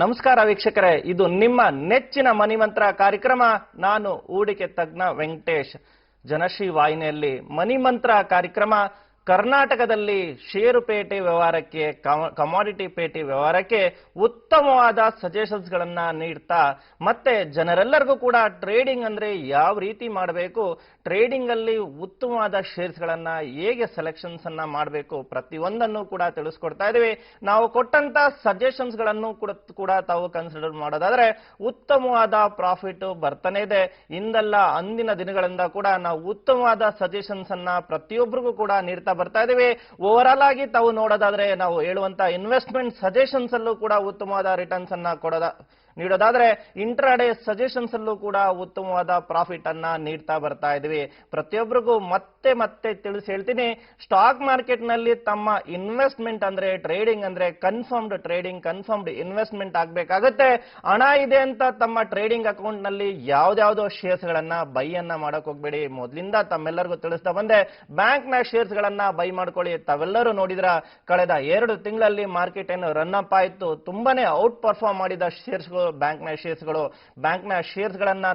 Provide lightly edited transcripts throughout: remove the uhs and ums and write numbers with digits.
ನಮಸ್ಕಾರ ವೀಕ್ಷಕರೇ, ಇದು ನಿಮ್ಮ ನೆಚ್ಚಿನ ಮನಿಮಂತ್ರ ಕಾರ್ಯಕ್ರಮ. ನಾನು ಹೂಡಿಕೆ ತಜ್ಞ ವೆಂಕಟೇಶ್. ಜನಶ್ರೀ ವಾಹಿನಿಯಲ್ಲಿ ಮನಿಮಂತ್ರ ಕಾರ್ಯಕ್ರಮ ಕರ್ನಾಟಕದಲ್ಲಿ ಷೇರುಪೇಟೆ ವ್ಯವಹಾರಕ್ಕೆ, ಕಮಾಡಿಟಿ ಪೇಟೆ ವ್ಯವಹಾರಕ್ಕೆ ಉತ್ತಮವಾದ ಸಜೆಷನ್ಸ್ ಗಳನ್ನ ನೀಡ್ತಾ, ಮತ್ತೆ ಜನರೆಲ್ಲರಿಗೂ ಕೂಡ ಟ್ರೇಡಿಂಗ್ ಅಂದ್ರೆ ಯಾವ ರೀತಿ ಮಾಡಬೇಕು, ಟ್ರೇಡಿಂಗ್ ಅಲ್ಲಿ ಉತ್ತಮವಾದ ಶೇರ್ಸ್ ಗಳನ್ನ ಹೇಗೆ ಸೆಲೆಕ್ಷನ್ಸ್ ಅನ್ನ ಮಾಡಬೇಕು, ಪ್ರತಿಯೊಂದನ್ನು ಕೂಡ ತಿಳಿಸ್ಕೊಡ್ತಾ ಇದೀವಿ. ನಾವು ಕೊಟ್ಟಂತ ಸಜೆಷನ್ಸ್ ಗಳನ್ನು ಕೂಡ ತಾವು ಕನ್ಸಿಡರ್ ಮಾಡೋದಾದ್ರೆ ಉತ್ತಮವಾದ ಪ್ರಾಫಿಟ್ ಬರ್ತಾನೆ ಇದೆ. ಇಂದಲ್ಲ ಅಂದಿನ ದಿನಗಳಿಂದ ಕೂಡ ನಾವು ಉತ್ತಮವಾದ ಸಜೆಷನ್ಸ್ ಅನ್ನ ಪ್ರತಿಯೊಬ್ಬರಿಗೂ ಕೂಡ ನೀಡ್ತಾ ಬರ್ತಾ ಇದೀವಿ. ಓವರ್ ಆಗಿ ತಾವು ನೋಡೋದಾದ್ರೆ ನಾವು ಹೇಳುವಂತ ಇನ್ವೆಸ್ಟ್ಮೆಂಟ್ ಸಜೆಷನ್ಸ್ ಅಲ್ಲೂ ಕೂಡ ಉತ್ತಮವಾದ ರಿಟರ್ನ್ಸ್ ಅನ್ನ ನೀಡೋದಾದ್ರೆ ಇಂಟ್ರಾಡೇ ಸಜೆಷನ್ಸ್ ಅಲ್ಲೂ ಕೂಡ ಉತ್ತಮವಾದ ಪ್ರಾಫಿಟ್ ಅನ್ನ ನೀಡ್ತಾ ಬರ್ತಾ ಇದೀವಿ. ಪ್ರತಿಯೊಬ್ಬರಿಗೂ ಮತ್ತೆ ಮತ್ತೆ ತಿಳಿಸಿ ಹೇಳ್ತೀನಿ, ಸ್ಟಾಕ್ ಮಾರ್ಕೆಟ್ ನಲ್ಲಿ ತಮ್ಮ ಇನ್ವೆಸ್ಟ್ಮೆಂಟ್ ಅಂದ್ರೆ ಟ್ರೇಡಿಂಗ್ ಅಂದ್ರೆ ಕನ್ಫರ್ಮ್ಡ್ ಟ್ರೇಡಿಂಗ್, ಕನ್ಫರ್ಮ್ಡ್ ಇನ್ವೆಸ್ಟ್ಮೆಂಟ್ ಆಗ್ಬೇಕಾಗುತ್ತೆ. ಹಣ ಇದೆ ಅಂತ ತಮ್ಮ ಟ್ರೇಡಿಂಗ್ ಅಕೌಂಟ್ ನಲ್ಲಿ ಯಾವ್ದಾವ್ದೋ ಶೇರ್ಸ್ ಗಳನ್ನ ಬೈ ಅನ್ನ ಮಾಡಕ್ ಹೋಗ್ಬೇಡಿ. ಮೊದಲಿಂದ ತಮ್ಮೆಲ್ಲರಿಗೂ ತಿಳಿಸ್ತಾ ಬಂದೆ, ಬ್ಯಾಂಕ್ ನ ಶೇರ್ಸ್ ಗಳನ್ನ ಬೈ ಮಾಡ್ಕೊಳ್ಳಿ. ತಾವೆಲ್ಲರೂ ನೋಡಿದ್ರ ಕಳೆದ 2 ತಿಂಗಳಲ್ಲಿ ಮಾರ್ಕೆಟ್ ಏನು ರನ್ ಅಪ್ ಆಯ್ತು, ತುಂಬಾನೇ ಔಟ್ ಪರ್ಫಾರ್ಮ್ ಮಾಡಿದ ಶೇರ್ಸ್ಗಳು ಬ್ಯಾಂಕ್ ನ ಶೇರ್ಸ್ ಗಳನ್ನ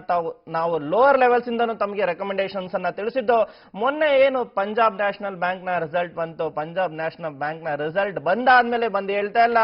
ನಾವು ಲೋವರ್ ಲೆವೆಲ್ಸ್ ಇಂದನೂ ತಮಗೆ ರೆಕಮೆಂಡೇಶನ್ಸ್ ಅನ್ನ ತಿಳಿಸಿದ್ದು. ಮೊನ್ನೆ ಏನು ಪಂಜಾಬ್ ನ್ಯಾಷನಲ್ ಬ್ಯಾಂಕ್ ನ ರಿಸಲ್ಟ್ ಬಂತು, ಪಂಜಾಬ್ ನ್ಯಾಷನಲ್ ಬ್ಯಾಂಕ್ ನ ರಿಸಲ್ಟ್ ಬಂದಾದ್ಮೇಲೆ ಬಂದು ಹೇಳ್ತಾ ಇಲ್ಲ.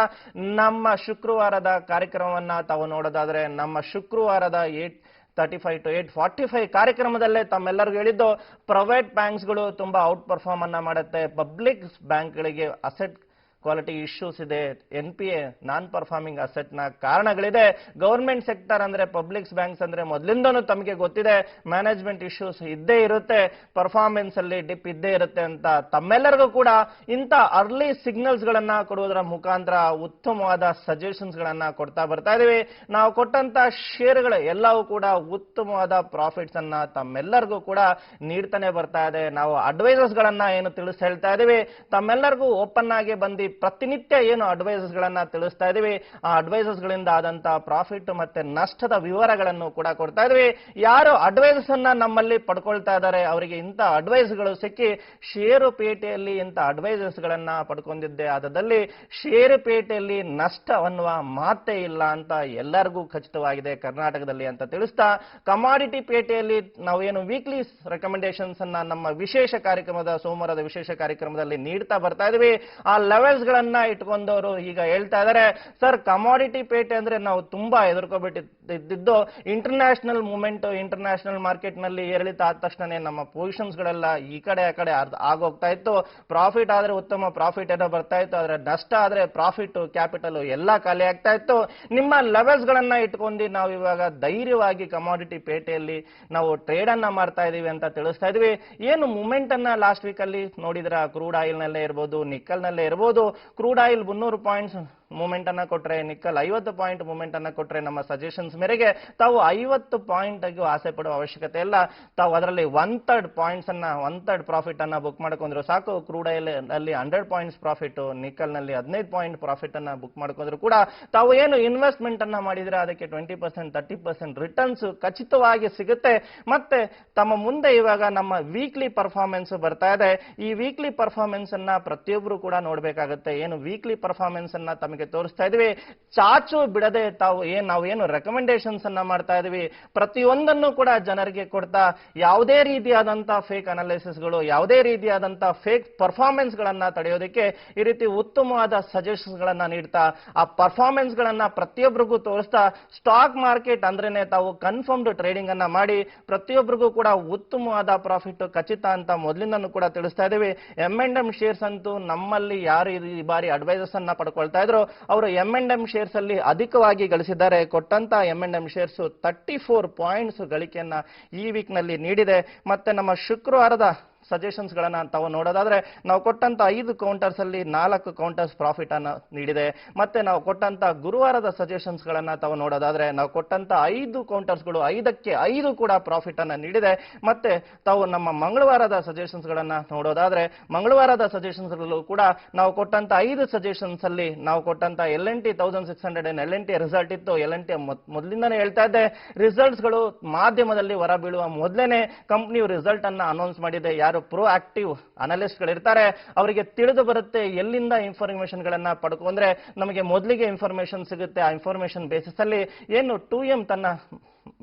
ನಮ್ಮ ಶುಕ್ರವಾರದ ಕಾರ್ಯಕ್ರಮವನ್ನ ತಾವು ನೋಡೋದಾದ್ರೆ, ನಮ್ಮ ಶುಕ್ರವಾರದ 8:35 to 8:45 ಕಾರ್ಯಕ್ರಮದಲ್ಲೇ ತಮ್ಮೆಲ್ಲರಿಗೂ ಹೇಳಿದ್ದು, ಪ್ರೈವೇಟ್ ಬ್ಯಾಂಕ್ಸ್ಗಳು ತುಂಬಾ ಔಟ್ ಪರ್ಫಾರ್ಮ್ ಅನ್ನ ಮಾಡುತ್ತೆ, ಪಬ್ಲಿಕ್ ಬ್ಯಾಂಕ್ಗಳಿಗೆ ಅಸೆಟ್ ಕ್ವಾಲಿಟಿ ಇಶ್ಯೂಸ್ ಇದೆ, NPA ನಾನ್ ಪರ್ಫಾರ್ಮಿಂಗ್ ಅಸೆಟ್ ನ ಕಾರಣಗಳಿದೆ. ಗವರ್ಮೆಂಟ್ ಸೆಕ್ಟರ್ ಅಂದ್ರೆ ಪಬ್ಲಿಕ್ ಬ್ಯಾಂಕ್ಸ್ ಅಂದ್ರೆ ಮೊದಲಿಂದನೂ ತಮಗೆ ಗೊತ್ತಿದೆ, ಮ್ಯಾನೇಜ್ಮೆಂಟ್ ಇಶ್ಯೂಸ್ ಇದ್ದೇ ಇರುತ್ತೆ, ಪರ್ಫಾರ್ಮೆನ್ಸ್ ಅಲ್ಲಿ ಡಿಪ್ ಇದ್ದೇ ಇರುತ್ತೆ ಅಂತ ತಮ್ಮೆಲ್ಲರಿಗೂ ಕೂಡ ಇಂಥ ಅರ್ಲಿ ಸಿಗ್ನಲ್ಸ್ ಗಳನ್ನ ಕೊಡುವುದರ ಮುಖಾಂತರ ಉತ್ತಮವಾದ ಸಜೆಷನ್ಸ್ ಗಳನ್ನ ಕೊಡ್ತಾ ಬರ್ತಾ ಇದೀವಿ. ನಾವು ಕೊಟ್ಟಂತ ಶೇರ್ಗಳು ಎಲ್ಲವೂ ಕೂಡ ಉತ್ತಮವಾದ ಪ್ರಾಫಿಟ್ಸ್ ಅನ್ನ ತಮ್ಮೆಲ್ಲರಿಗೂ ಕೂಡ ನೀಡ್ತಾನೆ ಬರ್ತಾ ಇದೆ. ನಾವು ಅಡ್ವೈಸರ್ಸ್ ಗಳನ್ನ ಏನು ತಿಳಿಸ್ ಹೇಳ್ತಾ ಇದೀವಿ, ತಮ್ಮೆಲ್ಲರಿಗೂ ಓಪನ್ ಆಗಿ ಬಂದು ಪ್ರತಿನಿತ್ಯ ಏನು ಅಡ್ವೈಸರ್ಸ್ ಗಳನ್ನ ತಿಳಿಸ್ತಾ ಇದೀವಿ, ಆ ಅಡ್ವೈಸರ್ಸ್ ಗಳಿಂದ ಆದಂತ ಪ್ರಾಫಿಟ್ ಮತ್ತೆ ನಷ್ಟದ ವಿವರಗಳನ್ನು ಕೂಡ ಕೊಡ್ತಾ ಇದೀವಿ. ಯಾರು ಅಡ್ವೈಸರ್ಸ್ ಅನ್ನ ನಮ್ಮಲ್ಲಿ ಪಡ್ಕೊಳ್ತಾ ಇದ್ದಾರೆ ಅವರಿಗೆ ಇಂಥ ಅಡ್ವೈಸ್ ಗಳು ಸಿಕ್ಕಿ ಷೇರುಪೇಟೆಯಲ್ಲಿ ಇಂಥ ಅಡ್ವೈಸರ್ಸ್ ಗಳನ್ನ ಪಡ್ಕೊಂಡಿದ್ದೆ ಆದಲ್ಲಿ ಷೇರುಪೇಟೆಯಲ್ಲಿ ನಷ್ಟ ಅನ್ನುವ ಮಾತೇ ಇಲ್ಲ ಅಂತ ಎಲ್ಲರಿಗೂ ಖಚಿತವಾಗಿದೆ ಕರ್ನಾಟಕದಲ್ಲಿ ಅಂತ ತಿಳಿಸ್ತಾ, ಕಮಾಡಿಟಿ ಪೇಟೆಯಲ್ಲಿ ನಾವೇನು ವೀಕ್ಲಿ ರೆಕಮೆಂಡೇಶನ್ಸ್ ಅನ್ನ ನಮ್ಮ ವಿಶೇಷ ಕಾರ್ಯಕ್ರಮದ ಸೋಮವಾರದ ವಿಶೇಷ ಕಾರ್ಯಕ್ರಮದಲ್ಲಿ ನೀಡ್ತಾ ಬರ್ತಾ ಇದೀವಿ. ಆ ಲೆವೆಲ್ಸ್ ಗಳನ್ನ ಇಟ್ಕೊಂಡವರು ಈಗ ಹೇಳ್ತಾ ಇದ್ದಾರೆ, ಸರ್ ಕಮಾಡಿಟಿ ಪೇಟೆ ಅಂದ್ರೆ ನಾವು ತುಂಬಾ ಹೆದರ್ಕೋಬಿಟ್ಟಿದ್ದು, ಇಂಟರ್ನ್ಯಾಷನಲ್ ಮೂವ್ಮೆಂಟ್, ಇಂಟರ್ನ್ಯಾಷನಲ್ ಮಾರ್ಕೆಟ್ ನಲ್ಲಿ ಏರಿಳಿತ ಆದ ತಕ್ಷಣ ನಮ್ಮ ಪೊಸಿಷನ್ಸ್ ಗಳೆಲ್ಲ ಈ ಕಡೆ ಆ ಕಡೆ ಆಗೋಗ್ತಾ ಇತ್ತು. ಪ್ರಾಫಿಟ್ ಆದ್ರೆ ಉತ್ತಮ ಪ್ರಾಫಿಟ್ ಏನೋ ಬರ್ತಾ ಇತ್ತು, ಆದ್ರೆ ನಷ್ಟ ಆದ್ರೆ ಪ್ರಾಫಿಟ್ ಕ್ಯಾಪಿಟಲ್ ಎಲ್ಲ ಖಾಲಿ ಆಗ್ತಾ ಇತ್ತು. ನಿಮ್ಮ ಲೆವೆಲ್ಸ್ ಗಳನ್ನ ಇಟ್ಕೊಂಡು ನಾವು ಇವಾಗ ಧೈರ್ಯವಾಗಿ ಕಮಾಡಿಟಿ ಪೇಟೆಯಲ್ಲಿ ನಾವು ಟ್ರೇಡ್ ಅನ್ನ ಮಾಡ್ತಾ ಇದೀವಿ ಅಂತ ತಿಳಿಸ್ತಾ ಇದೀವಿ. ಏನು ಮೂವ್ಮೆಂಟ್ ಅನ್ನ ಲಾಸ್ಟ್ ವೀಕ್ ಅಲ್ಲಿ ನೋಡಿದ್ರ, ಕ್ರೂಡ್ ಆಯಿಲ್ ನಲ್ಲೇ ಇರ್ಬೋದು, ನಿಕ್ಕಲ್ ನಲ್ಲೇ ಇರ್ಬೋದು, ಕ್ರೂಡ್ ಆಯಿಲ್ 300 ಪಾಯಿಂಟ್ಸ್ ಮೂವ್ಮೆಂಟ್ ಅನ್ನ ಕೊಟ್ರೆ, ನಿಕ್ಕಲ್ 50 ಪಾಯಿಂಟ್ ಮೂವ್ಮೆಂಟ್ ಅನ್ನ ಕೊಟ್ರೆ, ನಮ್ಮ ಸಜೆಷನ್ಸ್ ಮೇರೆಗೆ ತಾವು 50 ಪಾಯಿಂಟ್ ಆಗಿ ಆಸೆ ಪಡುವ ಅವಶ್ಯಕತೆ ಇಲ್ಲ. ತಾವು ಅದರಲ್ಲಿ 1/3 ಪ್ರಾಫಿಟ್ ಅನ್ನ ಬುಕ್ ಮಾಡ್ಕೊಂಡ್ರು ಸಾಕು. ಕ್ರೂಡ್ ಆಯಿಲ್ ಅಲ್ಲಿ 100 ಪಾಯಿಂಟ್ಸ್ ಪ್ರಾಫಿಟ್, ನಿಕ್ಕಲ್ ನಲ್ಲಿ 15 ಪಾಯಿಂಟ್ ಪ್ರಾಫಿಟ್ ಅನ್ನ ಬುಕ್ ಮಾಡ್ಕೊಂಡ್ರು ಕೂಡ ತಾವು ಏನು ಇನ್ವೆಸ್ಟ್ಮೆಂಟ್ ಅನ್ನ ಮಾಡಿದ್ರೆ ಅದಕ್ಕೆ 20% 30% ರಿಟರ್ನ್ಸ್ ಖಚಿತವಾಗಿ ಸಿಗುತ್ತೆ. ಮತ್ತೆ ತಮ್ಮ ಮುಂದೆ ಇವಾಗ ನಮ್ಮ ವೀಕ್ಲಿ ಪರ್ಫಾರ್ಮೆನ್ಸ್ ಬರ್ತಾ ಇದೆ. ಈ ವೀಕ್ಲಿ ಪರ್ಫಾರ್ಮೆನ್ಸ್ ಅನ್ನ ಪ್ರತಿಯೊಬ್ಬರು ಕೂಡ ನೋಡ್ಬೇಕಾಗುತ್ತೆ. ಏನು ವೀಕ್ಲಿ ಪರ್ಫಾರ್ಮೆನ್ಸ್ ಅನ್ನ ತಮಗೆ ತೋರಿಸ್ತಾ ಇದೀವಿ, ಚಾಚು ಬಿಡದೆ ನಾವೇನು ರೆಕಮೆಂಡೇಶನ್ಸ್ ಅನ್ನ ಮಾಡ್ತಾ ಇದೀವಿ, ಪ್ರತಿಯೊಂದನ್ನು ಕೂಡ ಜನರಿಗೆ ಕೊಡ್ತಾ, ಯಾವುದೇ ರೀತಿಯಾದಂತಹ ಫೇಕ್ ಅನಾಲಿಸಿಸ್ಗಳು, ಯಾವುದೇ ರೀತಿಯಾದಂತಹ ಫೇಕ್ ಪರ್ಫಾರ್ಮೆನ್ಸ್ ಗಳನ್ನ ತಡೆಯೋದಕ್ಕೆ ಈ ರೀತಿ ಉತ್ತಮವಾದ ಸಜೆಷನ್ಸ್ ಗಳನ್ನ ನೀಡ್ತಾ, ಆ ಪರ್ಫಾರ್ಮೆನ್ಸ್ ಗಳನ್ನ ಪ್ರತಿಯೊಬ್ಬರಿಗೂ ತೋರಿಸ್ತಾ, ಸ್ಟಾಕ್ ಮಾರ್ಕೆಟ್ ಅಂದ್ರೇನೆ ತಾವು ಕನ್ಫರ್ಮ್ಡ್ ಟ್ರೇಡಿಂಗ್ ಅನ್ನ ಮಾಡಿ ಪ್ರತಿಯೊಬ್ಬರಿಗೂ ಕೂಡ ಉತ್ತಮವಾದ ಪ್ರಾಫಿಟ್ ಖಚಿತ ಅಂತ ಮೊದಲಿಂದನೂ ಕೂಡ ತಿಳಿಸ್ತಾ ಇದೀವಿ. M&M ಶೇರ್ಸ್ ಅಂತೂ ನಮ್ಮಲ್ಲಿ ಯಾರು ಈ ಬಾರಿ ಅಡ್ವೈಸರ್ಸ್ ಅನ್ನ ಪಡ್ಕೊಳ್ತಾ ಇದ್ರು ಅವರು M&M ಶೇರ್ಸ್ ಅಲ್ಲಿ ಅಧಿಕವಾಗಿ ಗಳಿಸಿದ್ದಾರೆ. ಕೊಟ್ಟಂತ M&M ಶೇರ್ಸ್ 34 ಪಾಯಿಂಟ್ಸ್ ಗಳಿಕೆಯನ್ನ ಈ ವೀಕ್ ನಲ್ಲಿ ನೀಡಿದೆ. ಮತ್ತೆ ನಮ್ಮ ಶುಕ್ರವಾರದ ಸಜೆಷನ್ಸ್ ಗಳನ್ನ ತಾವು ನೋಡೋದಾದ್ರೆ, ನಾವು ಕೊಟ್ಟಂತ 5 ಕೌಂಟರ್ಸ್ ಅಲ್ಲಿ 4 ಕೌಂಟರ್ಸ್ ಪ್ರಾಫಿಟ್ ಅನ್ನ ನೀಡಿದೆ. ಮತ್ತೆ ನಾವು ಕೊಟ್ಟಂತ ಗುರುವಾರದ ಸಜೆಷನ್ಸ್ ಗಳನ್ನ ತಾವು ನೋಡೋದಾದ್ರೆ, ನಾವು ಕೊಟ್ಟಂತ 5 ಕೌಂಟರ್ಸ್ ಗಳು 5ಕ್ಕೆ 5 ಕೂಡ ಪ್ರಾಫಿಟ್ ಅನ್ನ ನೀಡಿದೆ. ಮತ್ತೆ ತಾವು ನಮ್ಮ ಮಂಗಳವಾರದ ಸಜೆಷನ್ಸ್ ಗಳನ್ನ ನೋಡೋದಾದ್ರೆ, ಮಂಗಳವಾರದ ಸಜೆಷನ್ಸ್ ಗಳಲ್ಲೂ ಕೂಡ ನಾವು ಕೊಟ್ಟಂತ 5 ಸಜೆಷನ್ಸ್ ಅಲ್ಲಿ ನಾವು ಕೊಟ್ಟಂತ L&T 1600 L&T ರಿಸಲ್ಟ್ ಇತ್ತು. L&T ಮೊದಲಿಂದಾನೇ ಹೇಳ್ತಾ ಇದ್ದೆ, ರಿಸಲ್ಟ್ಸ್ ಗಳು ಮಾಧ್ಯಮದಲ್ಲಿ ಹೊರ ಬೀಳುವ ಮೊದಲೇನೆ ಕಂಪನಿಯು ರಿಸಲ್ಟ್ ಅನ್ನ ಅನೌನ್ಸ್ ಮಾಡಿದೆ. ಯಾರು ಯಾರು ಪ್ರೋ ಆಕ್ಟಿವ್ ಅನಲಿಸ್ಟ್ಗಳಿರ್ತಾರೆ ಅವರಿಗೆ ತಿಳಿದು ಬರುತ್ತೆ ಎಲ್ಲಿಂದ ಇನ್ಫಾರ್ಮೇಶನ್ಗಳನ್ನ ಪಡ್ಕೊಂಡ್ರೆ ನಮಗೆ ಮೊದಲಿಗೆ ಇನ್ಫಾರ್ಮೇಶನ್ ಸಿಗುತ್ತೆ. ಆ ಇನ್ಫಾರ್ಮೇಶನ್ ಬೇಸಿಸ್ ಅಲ್ಲಿ ಏನು 2M ತನ್ನ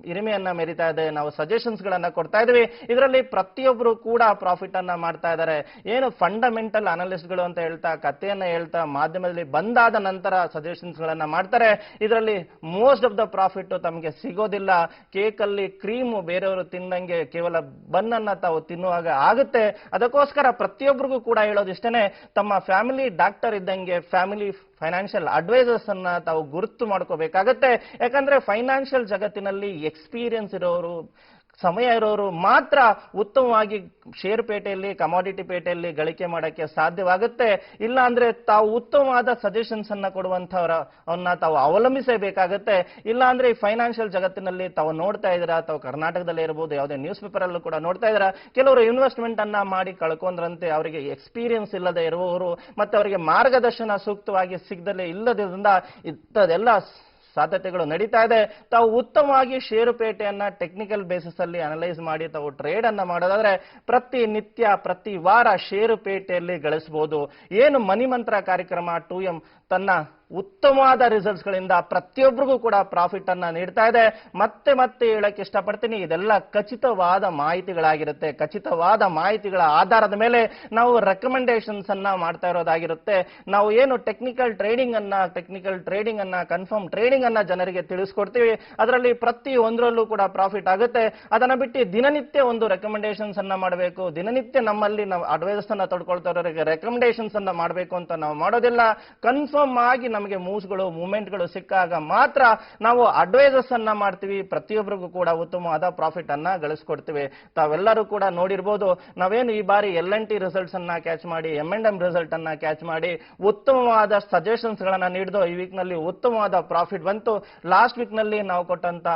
ಹಿರಿಮೆಯನ್ನ ಮೆರಿತಾ ಇದೆ, ನಾವು ಸಜೆಷನ್ಸ್ ಗಳನ್ನ ಕೊಡ್ತಾ ಇದೀವಿ. ಇದರಲ್ಲಿ ಪ್ರತಿಯೊಬ್ಬರು ಕೂಡ ಪ್ರಾಫಿಟ್ ಅನ್ನ ಮಾಡ್ತಾ ಇದ್ದಾರೆ. ಏನು ಫಂಡಮೆಂಟಲ್ ಅನಲಿಸ್ಟ್ಗಳು ಅಂತ ಹೇಳ್ತಾ ಕಥೆಯನ್ನ ಹೇಳ್ತಾ ಮಾಧ್ಯಮದಲ್ಲಿ ಬಂದಾದ ನಂತರ ಸಜೆಷನ್ಸ್ ಗಳನ್ನ ಮಾಡ್ತಾರೆ. ಇದರಲ್ಲಿ ಮೋಸ್ಟ್ ಆಫ್ ದ ಪ್ರಾಫಿಟ್ ತಮಗೆ ಸಿಗೋದಿಲ್ಲ. ಕೇಕ್ ಅಲ್ಲಿ ಕ್ರೀಮ್ ಬೇರೆಯವರು ತಿನ್ನಂಗೆ ಕೇವಲ ಬನ್ನನ್ನ ತಾವು ತಿನ್ನುವಾಗ ಆಗುತ್ತೆ. ಅದಕ್ಕೋಸ್ಕರ ಪ್ರತಿಯೊಬ್ಬರಿಗೂ ಕೂಡ ಹೇಳೋದಿಷ್ಟೇನೆ, ತಮ್ಮ ಫ್ಯಾಮಿಲಿ ಡಾಕ್ಟರ್ ಇದ್ದಂಗೆ ಫ್ಯಾಮಿಲಿ ಫೈನಾನ್ಷಿಯಲ್ ಅಡ್ವೈಸರ್ಸ್ ಅನ್ನ ತಾವು ಗುರುತು ಮಾಡ್ಕೋಬೇಕಾಗತ್ತೆ. ಯಾಕಂದ್ರೆ ಫೈನಾನ್ಷಿಯಲ್ ಜಗತ್ತಿನಲ್ಲಿ ಎಕ್ಸ್ಪೀರಿಯನ್ಸ್ ಇರೋರು, ಸಮಯ ಇರೋರು ಮಾತ್ರ ಉತ್ತಮವಾಗಿ ಷೇರು ಪೇಟೆಯಲ್ಲಿ, ಕಮಾಡಿಟಿ ಪೇಟೆಯಲ್ಲಿ ಗಳಿಕೆ ಮಾಡಕ್ಕೆ ಸಾಧ್ಯವಾಗುತ್ತೆ. ಇಲ್ಲ ಅಂದ್ರೆ ತಾವು ಉತ್ತಮವಾದ ಸಜೆಷನ್ಸ್ ಅನ್ನ ಕೊಡುವಂತವರನ್ನ ತಾವು ಅವಲಂಬಿಸಬೇಕಾಗತ್ತೆ. ಇಲ್ಲ ಅಂದ್ರೆ ಈ ಫೈನಾನ್ಷಿಯಲ್ ಜಗತ್ತಿನಲ್ಲಿ ತಾವು ನೋಡ್ತಾ ಇದ್ದೀರಾ, ತಾವು ಕರ್ನಾಟಕದಲ್ಲೇ ಇರಬಹುದು, ಯಾವುದೇ ನ್ಯೂಸ್ ಪೇಪರ್ ಅಲ್ಲೂ ಕೂಡ ನೋಡ್ತಾ ಇದ್ದೀರಾ, ಕೆಲವರು ಇನ್ವೆಸ್ಟ್ಮೆಂಟ್ ಅನ್ನ ಮಾಡಿ ಕಳ್ಕೊಂಡ್ರಂತೆ ಅವರಿಗೆ ಎಕ್ಸ್ಪೀರಿಯನ್ಸ್ ಇಲ್ಲದೆ ಇರುವವರು ಮತ್ತೆ ಅವರಿಗೆ ಮಾರ್ಗದರ್ಶನ ಸೂಕ್ತವಾಗಿ ಸಿಗದಲ್ಲೇ ಇಲ್ಲದ್ರಿಂದ ಇಂಥದೆಲ್ಲ ಸಾಧ್ಯತೆಗಳು ನಡೀತಾ ಇದೆ. ತಾವು ಉತ್ತಮವಾಗಿ ಷೇರುಪೇಟೆಯನ್ನ ಟೆಕ್ನಿಕಲ್ ಬೇಸಿಸ್ ಅಲ್ಲಿ ಅನಲೈಸ್ ಮಾಡಿ ತಾವು ಟ್ರೇಡ್ ಅನ್ನ ಮಾಡೋದಾದ್ರೆ ಪ್ರತಿ ನಿತ್ಯ ಪ್ರತಿ ವಾರ ಷೇರುಪೇಟೆಯಲ್ಲಿ ಗಳಿಸಬಹುದು. ಏನು ಮನಿ ಮಂತ್ರ ಕಾರ್ಯಕ್ರಮ 2M ತನ್ನ ಉತ್ತಮವಾದ ರಿಸಲ್ಟ್ಸ್ ಗಳಿಂದ ಪ್ರತಿಯೊಬ್ಬರಿಗೂ ಕೂಡ ಪ್ರಾಫಿಟ್ ಅನ್ನ ನೀಡ್ತಾ ಇದೆ. ಮತ್ತೆ ಮತ್ತೆ ಹೇಳಕ್ಕೆ ಇಷ್ಟಪಡ್ತೀನಿ, ಇದೆಲ್ಲ ಖಚಿತವಾದ ಮಾಹಿತಿಗಳಾಗಿರುತ್ತೆ. ಖಚಿತವಾದ ಮಾಹಿತಿಗಳ ಆಧಾರದ ಮೇಲೆ ನಾವು ರೆಕಮೆಂಡೇಶನ್ಸ್ ಅನ್ನ ಮಾಡ್ತಾ ಇರೋದಾಗಿರುತ್ತೆ. ನಾವು ಏನು ಟೆಕ್ನಿಕಲ್ ಟ್ರೇಡಿಂಗ್ ಅನ್ನ ಕನ್ಫರ್ಮ್ ಟ್ರೇಡಿಂಗ್ ಅನ್ನ ಜನರಿಗೆ ತಿಳಿಸ್ಕೊಡ್ತೀವಿ. ಅದರಲ್ಲಿ ಪ್ರತಿ ಒಂದರಲ್ಲೂ ಕೂಡ ಪ್ರಾಫಿಟ್ ಆಗುತ್ತೆ. ಅದನ್ನ ಬಿಟ್ಟು ದಿನನಿತ್ಯ ಒಂದು ರೆಕಮೆಂಡೇಶನ್ಸ್ ಅನ್ನ ಮಾಡಬೇಕು, ದಿನನಿತ್ಯ ನಮ್ಮಲ್ಲಿ ನಾವು ಅಡ್ವೈಸ್ ಅನ್ನ ತೊಡ್ಕೊಳ್ತಾ ಇರೋರಿಗೆ ರೆಕಮೆಂಡೇಶನ್ಸ್ ಅನ್ನ ಮಾಡಬೇಕು ಅಂತ ನಾವು ಮಾಡೋದಿಲ್ಲ. ಕನ್ಫರ್ಮ್ ಆಗಿ ನಮಗೆ ಮೂವ್ಸ್ಗಳು ಮೂವ್ಮೆಂಟ್ಗಳು ಸಿಕ್ಕಾಗ ಮಾತ್ರ ನಾವು ಅಡ್ವೈಸಸ್ ಅನ್ನ ಮಾಡ್ತೀವಿ. ಪ್ರತಿಯೊಬ್ಬರಿಗೂ ಕೂಡ ಉತ್ತಮವಾದ ಪ್ರಾಫಿಟ್ ಅನ್ನ ಗಳಿಸ್ಕೊಡ್ತೀವಿ. ತಾವೆಲ್ಲರೂ ಕೂಡ ನೋಡಿರ್ಬೋದು, ನಾವೇನು ಈ ಬಾರಿ LNT ರಿಸಲ್ಟ್ಸ್ ಅನ್ನ ಕ್ಯಾಚ್ ಮಾಡಿ, M&M ರಿಸಲ್ಟ್ ಅನ್ನ ಕ್ಯಾಚ್ ಮಾಡಿ ಉತ್ತಮವಾದ ಸಜೆಷನ್ಸ್ ಗಳನ್ನ ನೀಡಿದೋ ಈ ವೀಕ್ ನಲ್ಲಿ ಉತ್ತಮವಾದ ಪ್ರಾಫಿಟ್ ಬಂತು. ಲಾಸ್ಟ್ ವೀಕ್ ನಲ್ಲಿ ನಾವು ಕೊಟ್ಟಂತ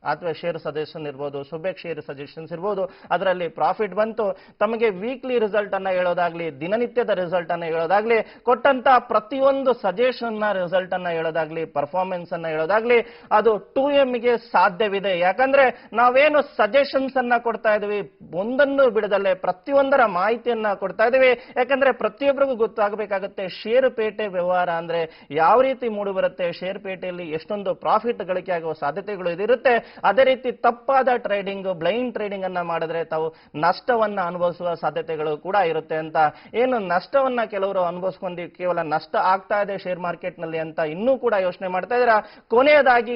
ಅಥವಾ ಶೇರ್ ಸಜೆಷನ್ ಇರ್ಬೋದು, ಸುಬೇಕ್ ಶೇರ್ ಸಜೆಷನ್ಸ್ ಇರ್ಬೋದು, ಅದರಲ್ಲಿ ಪ್ರಾಫಿಟ್ ಬಂತು. ತಮಗೆ ವೀಕ್ಲಿ ರಿಸಲ್ಟ್ ಅನ್ನ ಹೇಳೋದಾಗ್ಲಿ, ದಿನನಿತ್ಯದ ರಿಸಲ್ಟ್ ಅನ್ನ ಹೇಳೋದಾಗ್ಲಿ, ಕೊಟ್ಟಂತ ಪ್ರತಿಯೊಂದು ಸಜೆಷನ್ ನ ರಿಸಲ್ಟ್ ಅನ್ನ ಹೇಳೋದಾಗ್ಲಿ, ಪರ್ಫಾರ್ಮೆನ್ಸ್ ಅನ್ನ ಹೇಳೋದಾಗ್ಲಿ, ಅದು 2M ಗೆ ಸಾಧ್ಯವಿದೆ. ಯಾಕಂದ್ರೆ ನಾವೇನು ಸಜೆಷನ್ಸ್ ಅನ್ನ ಕೊಡ್ತಾ ಇದೀವಿ, ಒಂದನ್ನು ಬಿಡದಲ್ಲೇ ಪ್ರತಿಯೊಂದರ ಮಾಹಿತಿಯನ್ನ ಕೊಡ್ತಾ ಇದೀವಿ. ಯಾಕಂದ್ರೆ ಪ್ರತಿಯೊಬ್ಬರಿಗೂ ಗೊತ್ತಾಗಬೇಕಾಗುತ್ತೆ ಷೇರುಪೇಟೆ ವ್ಯವಹಾರ ಅಂದ್ರೆ ಯಾವ ರೀತಿ ಮೂಡಿ ಬರುತ್ತೆ, ಷೇರುಪೇಟೆಯಲ್ಲಿ ಎಷ್ಟೊಂದು ಪ್ರಾಫಿಟ್ ಗಳಿಕೆ ಆಗುವ ಸಾಧ್ಯತೆಗಳು ಇದಿರುತ್ತೆ. ಅದೇ ರೀತಿ ತಪ್ಪಾದ ಟ್ರೇಡಿಂಗ್, ಬ್ಲೈಂಡ್ ಟ್ರೇಡಿಂಗ್ ಅನ್ನ ಮಾಡಿದ್ರೆ ತಾವು ನಷ್ಟವನ್ನ ಅನುಭವಿಸುವ ಸಾಧ್ಯತೆಗಳು ಕೂಡ ಇರುತ್ತೆ ಅಂತ. ಏನು ನಷ್ಟವನ್ನ ಕೆಲವರು ಅನುಭವಿಸ್ಕೊಂಡು ಕೇವಲ ನಷ್ಟ ಆಗ್ತಾ ಇದೆ ಶೇರ್ ಮಾರ್ಕೆಟ್ ನಲ್ಲಿ ಅಂತ ಇನ್ನೂ ಕೂಡ ಯೋಚನೆ ಮಾಡ್ತಾ ಇದ್ದೀರಾ. ಕೊನೆಯದಾಗಿ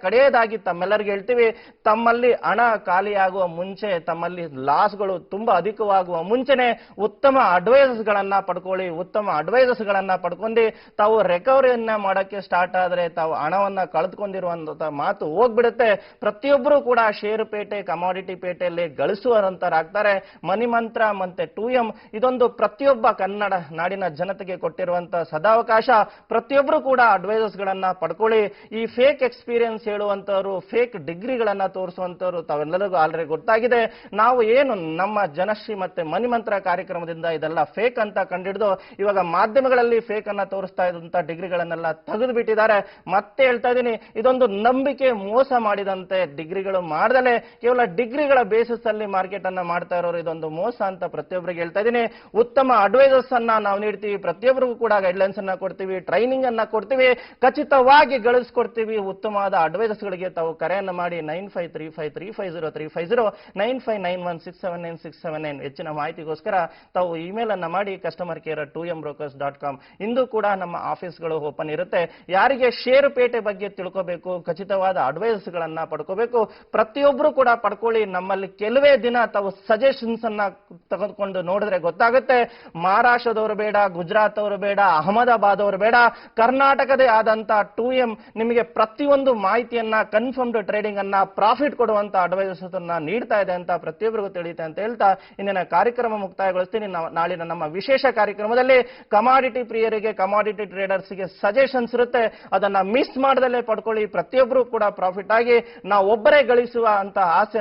ಕಡೆಯದಾಗಿ ತಮ್ಮೆಲ್ಲರಿಗೂ ಹೇಳ್ತೀವಿ, ತಮ್ಮಲ್ಲಿ ಹಣ ಖಾಲಿಯಾಗುವ ಮುಂಚೆ, ತಮ್ಮಲ್ಲಿ ಲಾಸ್ಗಳು ತುಂಬಾ ಅಧಿಕವಾಗುವ ಮುಂಚೆನೆ ಉತ್ತಮ ಅಡ್ವೈಸಸ್ ಗಳನ್ನ ಪಡ್ಕೊಳ್ಳಿ. ಉತ್ತಮ ಅಡ್ವೈಸಸ್ ಗಳನ್ನ ಪಡ್ಕೊಂಡು ತಾವು ರಿಕವರಿಯನ್ನ ಮಾಡಕ್ಕೆ ಸ್ಟಾರ್ಟ್ ಆದ್ರೆ ತಾವು ಹಣವನ್ನ ಕಳೆದುಕೊಂಡಿರುವಂತ ಮಾತು ಹೋಗ್ಬಿಡುತ್ತೆ. ಪ್ರತಿಯೊಬ್ಬರು ಕೂಡ ಷೇರುಪೇಟೆ, ಕಮಾಡಿಟಿ ಪೇಟೆಯಲ್ಲಿ ಗಳಿಸುವಂತರಾಗ್ತಾರೆ. ಮನಿ ಮಂತ್ರ ಮತ್ತೆ 2M ಇದೊಂದು ಪ್ರತಿಯೊಬ್ಬ ಕನ್ನಡ ನಾಡಿನ ಜನತೆಗೆ ಕೊಟ್ಟಿರುವಂತಹ ಸದಾವಕಾಶ. ಪ್ರತಿಯೊಬ್ಬರು ಕೂಡ ಅಡ್ವೈಸಸ್ ಗಳನ್ನ ಪಡ್ಕೊಳ್ಳಿ. ಈ ಫೇಕ್ ಎಕ್ಸ್ಪೀರಿಯನ್ಸ್ ಹೇಳುವಂತವರು, ಫೇಕ್ ಡಿಗ್ರಿಗಳನ್ನ ತೋರಿಸುವಂತವರು ತಾವೆಲ್ಲರಿಗೂ ಆಲ್ರೆಡಿ ಗೊತ್ತಾಗಿದೆ. ನಾವು ಏನು ನಮ್ಮ ಜನಶ್ರೀ ಮತ್ತೆ ಮನಿ ಮಂತ್ರ ಕಾರ್ಯಕ್ರಮದಿಂದ ಇದೆಲ್ಲ ಫೇಕ್ ಅಂತ ಕಂಡಿಡಿದು ಇವಾಗ ಮಾಧ್ಯಮಗಳಲ್ಲಿ ಫೇಕ್ ಅನ್ನ ತೋರಿಸ್ತಾ ಇದ್ದಂತ ಡಿಗ್ರಿಗಳನ್ನೆಲ್ಲ ತೆಗೆದು ಬಿಟ್ಟಿದ್ದಾರೆ. ಮತ್ತೆ ಹೇಳ್ತಾ ಇದ್ದೀನಿ, ಇದೊಂದು ನಂಬಿಕೆ ಮೋಸ ಮಾಡಿದಂತೆ ಡಿಗ್ರಿಗಳು ಮಾಡದಲೆ ಕೇವಲ ಡಿಗ್ರಿಗಳ ಬೇಸಿಸ್ ಅಲ್ಲಿ ಮಾರ್ಕೆಟ್ ಅನ್ನ ಮಾಡ್ತಾ ಇರೋರು ಇದೊಂದು ಮೋಸ ಅಂತ ಪ್ರತಿಯೊಬ್ಬರಿಗೆ ಹೇಳ್ತಾ ಇದ್ದೀನಿ. ಉತ್ತಮ ಅಡ್ವೈಸಸ್ ಅನ್ನ ನಾವು ನೀಡ್ತೀವಿ, ಪ್ರತಿಯೊಬ್ಬರಿಗೂ ಕೂಡ ಗೈಡ್ಲೈನ್ಸ್ ಅನ್ನ ಕೊಡ್ತೀವಿ, ಟ್ರೈನಿಂಗ್ ಅನ್ನ ಕೊಡ್ತೀವಿ, ಖಚಿತವಾಗಿ ಗಳಿಸ್ಕೊಡ್ತೀವಿ. ಉತ್ತಮವಾದ ಅಡ್ವೈಸಸ್ ಗಳಿಗೆ ತಾವು ಕರೆಯನ್ನ ಮಾಡಿ 9535350350 9591679679 ಹೆಚ್ಚಿನ ಮಾಹಿತಿಗೋಸ್ಕರ ತಾವು ಇಮೇಲ್ ಅನ್ನ ಮಾಡಿ customercare@2mbrokers.com. ಇಂದು ಕೂಡ ನಮ್ಮ ಆಫೀಸ್ಗಳು ಓಪನ್ ಇರುತ್ತೆ. ಯಾರಿಗೆ ಷೇರುಪೇಟೆ ಬಗ್ಗೆ ತಿಳ್ಕೋಬೇಕು, ಖಚಿತವಾದ ಅಡ್ವೈಸ್ ಗಳನ್ನ ಪಡ್ಕೋಬೇಕು, ಪ್ರತಿಯೊಬ್ಬರು ಕೂಡ ಪಡ್ಕೊಳ್ಳಿ. ನಮ್ಮಲ್ಲಿ ಕೆಲವೇ ದಿನ ತಾವು ಸಜೆಷನ್ಸ್ ಅನ್ನ ತೆಗೆದುಕೊಂಡು ನೋಡಿದ್ರೆ ಗೊತ್ತಾಗುತ್ತೆ. ಮಹಾರಾಷ್ಟ್ರದವರು ಬೇಡ, ಗುಜರಾತ್ ಅವರು ಬೇಡ, ಅಹಮದಾಬಾದ್ ಅವರು ಬೇಡ, ಕರ್ನಾಟಕದೇ ಆದಂತ 2M ನಿಮಗೆ ಪ್ರತಿಯೊಂದು ಮಾಹಿತಿಯನ್ನ, ಕನ್ಫರ್ಮ್ಡ್ ಟ್ರೇಡಿಂಗ್ ಅನ್ನ, ಪ್ರಾಫಿಟ್ ಕೊಡುವಂತ ಅಡ್ವೈಸಸ್ ಅನ್ನ ನೀಡ್ತಾ ಇದೆ ಅಂತ ಪ್ರತಿಯೊಬ್ಬರಿಗೂ ತಿಳಿಯುತ್ತೆ ಅಂತ ಹೇಳ್ತಾ ಇಂದಿನ ಕಾರ್ಯಕ್ರಮ ಮುಕ್ತಾಯಗೊಳಿಸ್ತೀನಿ. ನಾಳಿನ ನಮ್ಮ ವಿಶೇಷ ಕಾರ್ಯಕ್ರಮದಲ್ಲಿ ಕಮಾಡಿಟಿ ಪ್ರಿಯರಿಗೆ, ಕಮಾಡಿಟಿ ಟ್ರೇಡರ್ಸ್ಗೆ ಸಜೆಷನ್ಸ್ ಇರುತ್ತೆ. ಅದನ್ನ ಮಿಸ್ ಮಾಡದಲ್ಲೇ ಪಡ್ಕೊಳ್ಳಿ. ಪ್ರತಿಯೊಬ್ಬರು ಕೂಡ ಪ್ರಾಫಿಟ್ ಆಗಿ ನಾವು ಒಬ್ಬರೇ ಗಳಿಸುವ ಅಂತ ಆಸೆ